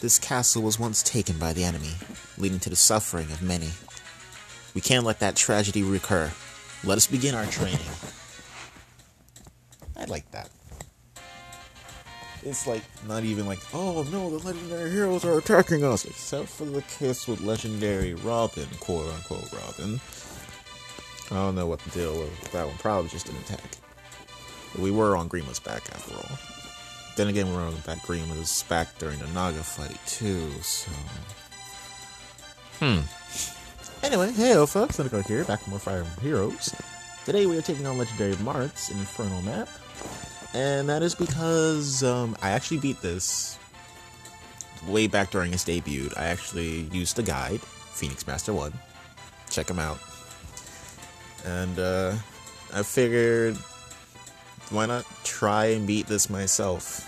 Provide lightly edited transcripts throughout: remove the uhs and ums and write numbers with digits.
This castle was once taken by the enemy, leading to the suffering of many. We can't let that tragedy recur. Let us begin our training. I like that. It's like, not even like, oh no, the legendary heroes are attacking us, except for the kiss with legendary Robin, quote-unquote Robin. I don't know what the deal was with that one, probably just an attack. But we were on Grima's back after all. Then again, we were on back Grima's back during the Naga fight too, so... Anyway, hey folks, Cynical here, back with more Fire Emblem Heroes. Today we are taking on legendary Marth's Infernal map. And that is because I actually beat this way back during its debut. I actually used the guide, Phoenix Master 1. Check him out. And I figured, why not try and beat this myself?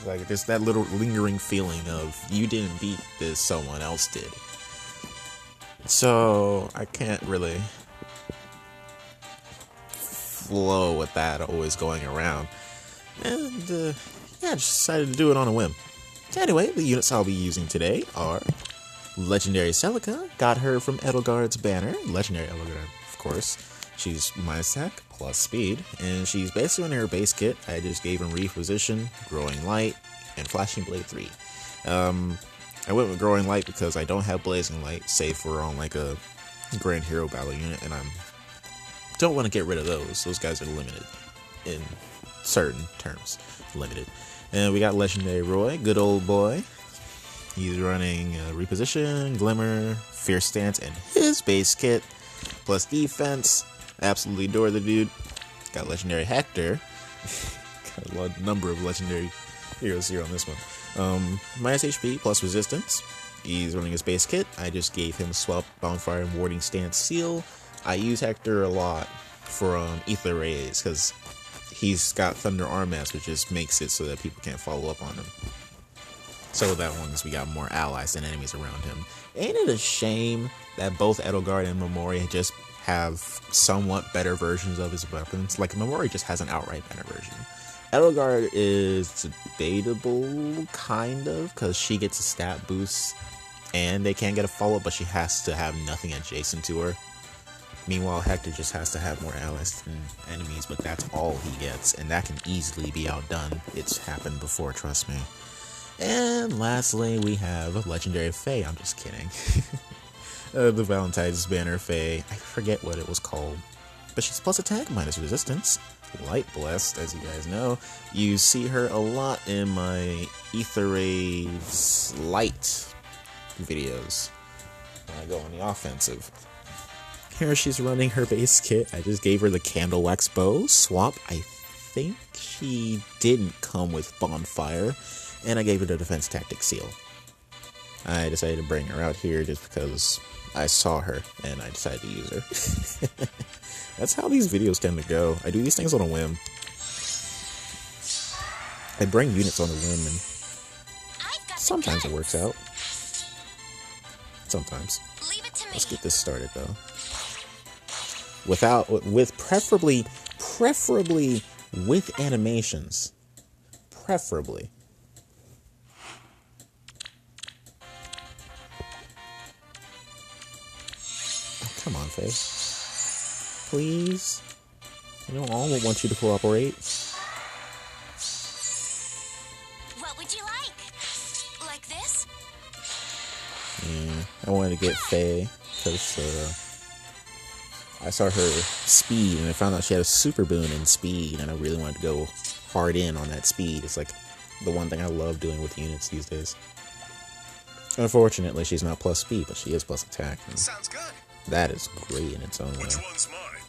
Like, there's that little lingering feeling of, you didn't beat this, someone else did. So, I can't really flow with that always going around, and yeah, I just decided to do it on a whim. So anyway, the units I'll be using today are legendary Celica. Got her from Edelgard's banner. Legendary Edelgard, of course. She's minus attack plus speed, and she's basically in her base kit. I just gave him Reposition, Growing Light, and Flashing Blade 3. I went with Growing Light because I don't have Blazing Light, save for on like a Grand Hero battle unit, and don't want to get rid of those. Those guys are limited in certain terms. Limited. And we got Legendary Roy, good old boy. He's running Reposition, Glimmer, Fierce Stance, and his base kit, plus defense. Absolutely adore the dude. Got Legendary Hector. Got a number of legendary heroes here on this one. Minus HP plus resistance. He's running his base kit. I just gave him Swap, Bonfire, and Warding Stance Seal. I use Hector a lot for Ether Rays, because he's got Thunder Arm Mass, which just makes it so that people can't follow up on him. So that means we got more allies than enemies around him. Ain't it a shame that both Edelgard and Memoria just have somewhat better versions of his weapons? Like, Memoria just has an outright better version. Edelgard is debatable, kind of, because she gets a stat boost, and they can't get a follow-up, but she has to have nothing adjacent to her. Meanwhile, Hector just has to have more allies than enemies, but that's all he gets, and that can easily be outdone. It's happened before, trust me. And lastly, we have Legendary Fae. I'm just kidding. The Valentine's Banner Fae. I forget what it was called, but she's plus attack, minus resistance. Light Blessed, as you guys know. You see her a lot in my Ether Rays Light videos when I go on the offensive. Here she's running her base kit. I just gave her the Candle Wax Bow swap. I think she didn't come with Bonfire, and I gave her the Defense Tactic Seal. I decided to bring her out here just because I saw her and I decided to use her. That's how these videos tend to go. I do these things on a whim. I bring units on a whim, and sometimes it works out. Sometimes. Let's get this started though. Preferably with animations. Preferably. Oh, come on, Faye. Please. I don't all want you to cooperate. What would you like? Like this? Yeah, I wanted to get Faye because I saw her speed, and I found out she had a super boon in speed, and I really wanted to go hard in on that speed. It's like the one thing I love doing with units these days. Unfortunately, she's not plus speed, but she is plus attack. Sounds good. That is great in its own way. Which one's mine?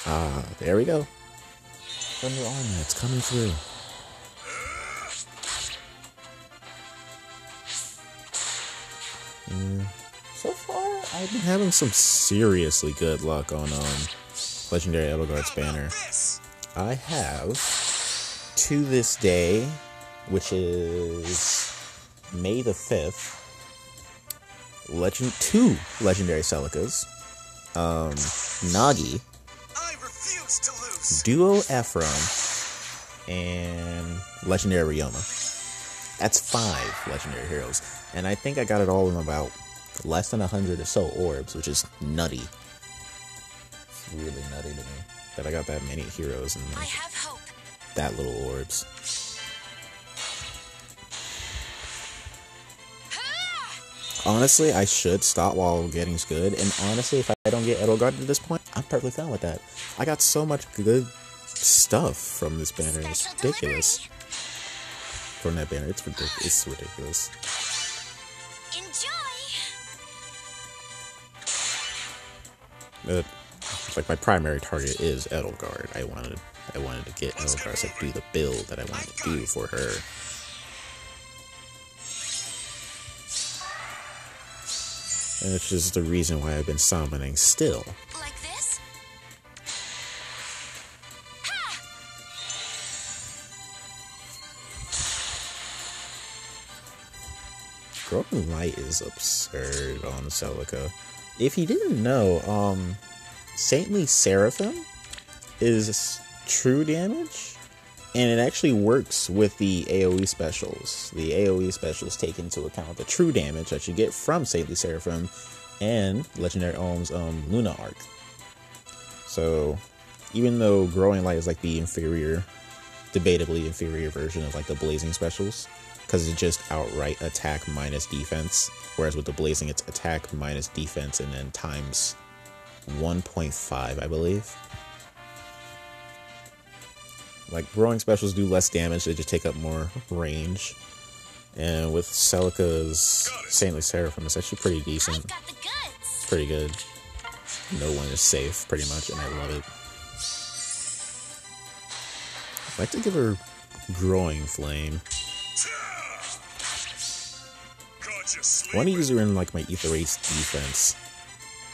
Ah, there we go. Thunder Armor, it's coming through. So far, I've been having some seriously good luck on Legendary Edelgard's banner. I have, to this day, which is May the 5th, two Legendary Celicas, Nagi, I refuse to Duo Ephraim, and Legendary Ryoma. That's 5 legendary heroes. And I think I got it all in about less than 100 or so orbs, which is nutty. It's really nutty to me that I got that many heroes in like, that little orbs. Honestly, I should stop while getting's good. And honestly, if I don't get Edelgard at this point, I'm perfectly fine with that. I got so much good stuff from this banner. It's ridiculous. From that banner, it's ridiculous. It's ridiculous. Enjoy. Like my primary target is Edelgard. I wanted to get Edelgard so I could do the build that I wanted to do for her. And it's just the reason why I've been summoning still. Like this? Growing Light is absurd on Celica. If you didn't know, Saintly Seraphim is true damage, and it actually works with the AoE specials. The AoE specials take into account the true damage that you get from Saintly Seraphim and Legendary Ohm's Luna Arc. So, even though Growing Light is like the inferior, debatably inferior version of like the Blazing specials, because it's just outright attack minus defense, whereas with the Blazing it's attack minus defense and then times 1.5, I believe. Like, growing specials do less damage, they just take up more range. And with Celica's Saintly Seraphim, it's actually pretty decent. It's pretty good. No one is safe, pretty much, and I love it. I'd like to give her Growing Flame. I want to use her in, like, my Ether Ace defense.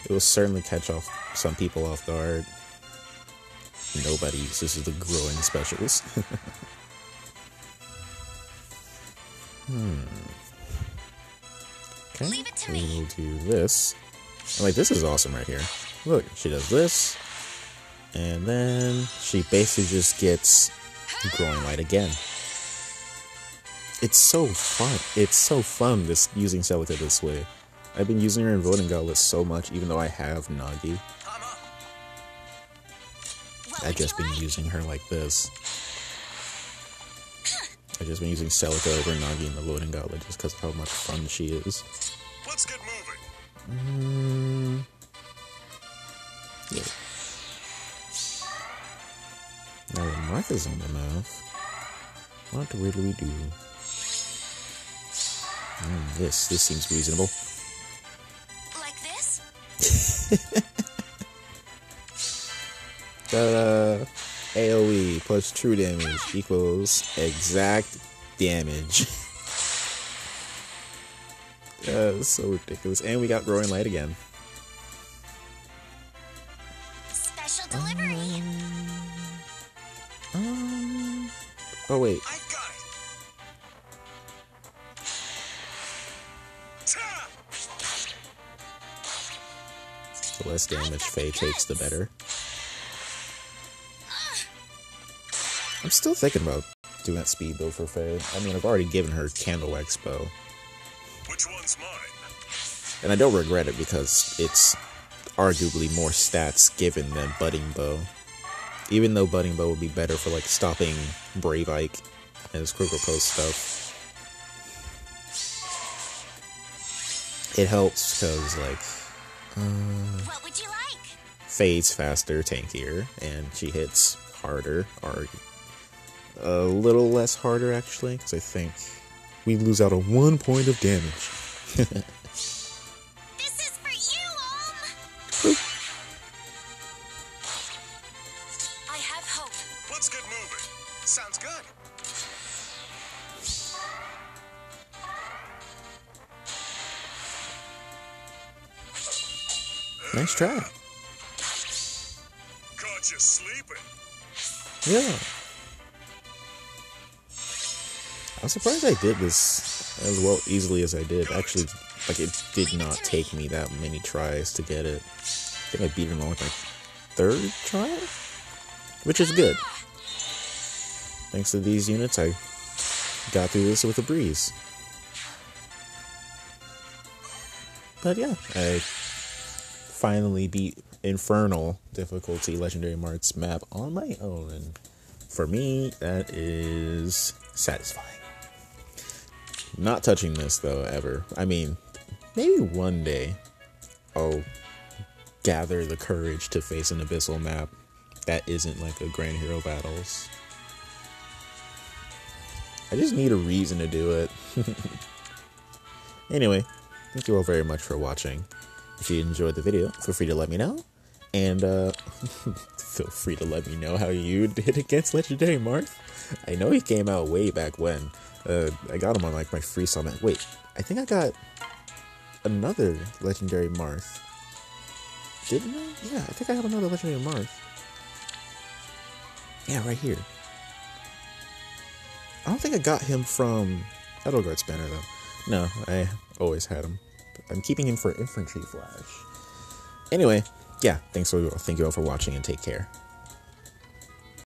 It will certainly catch off some people off guard. Nobody uses the growing specials. Okay, we will do this. Like, this is awesome right here. Look, she does this, and then she basically just gets Growing Light again. It's so fun. It's so fun this using Celica this way. I've been using her in Voting Gauntlet so much, even though I have Nagi. I've just been using her like this. I've just been using Celica over Nagi in the Voting Gauntlet just because of how much fun she is. Let's get moving. Yeah. Now that Marth is on the move, what do we do? This seems reasonable. Like this? AoE plus true damage equals exact damage. That's so ridiculous. And we got Growing Light again. Special delivery. Oh wait. I've got it. The less damage Faye takes, the better. I'm still thinking about doing that speed build for Faye. I mean, I've already given her Candle Wax Bow. Which one's mine? And I don't regret it because it's arguably more stats given than Budding Bow. Even though Budding Bow would be better for, like, stopping Brave Ike and his Critical Post stuff. It helps because, like, What would you like? Faye's faster, tankier, and she hits harder, or a little less harder, actually, because I think we lose out on 1 point of damage. This is for you, Om! I have hope. Let's get moving. Sounds good. Nice try. Caught you sleeping. Yeah. I'm surprised I did this as well easily as I did. Actually, like, it did not take me that many tries to get it. I think I beat it on like my 3rd try? which is good. Thanks to these units, I got through this with a breeze. But yeah, I finally beat Infernal difficulty Legendary Marth's map on my own, and for me, that is satisfying. Not touching this though, ever. I mean, maybe one day I'll gather the courage to face an abyssal map that isn't like a Grand Hero Battles. I just need a reason to do it. Anyway, thank you all very much for watching. If you enjoyed the video, feel free to let me know. And feel free to let me know how you did against Legendary Marth. I know he came out way back when. I got him on like my free summit. Wait, I think I got another Legendary Marth. Didn't I? Yeah, I think I have another Legendary Marth. Yeah, right here. I don't think I got him from Edelgard's banner though. No, I always had him. I'm keeping him for Infantry Flash. Anyway, yeah, thank you all for watching and take care.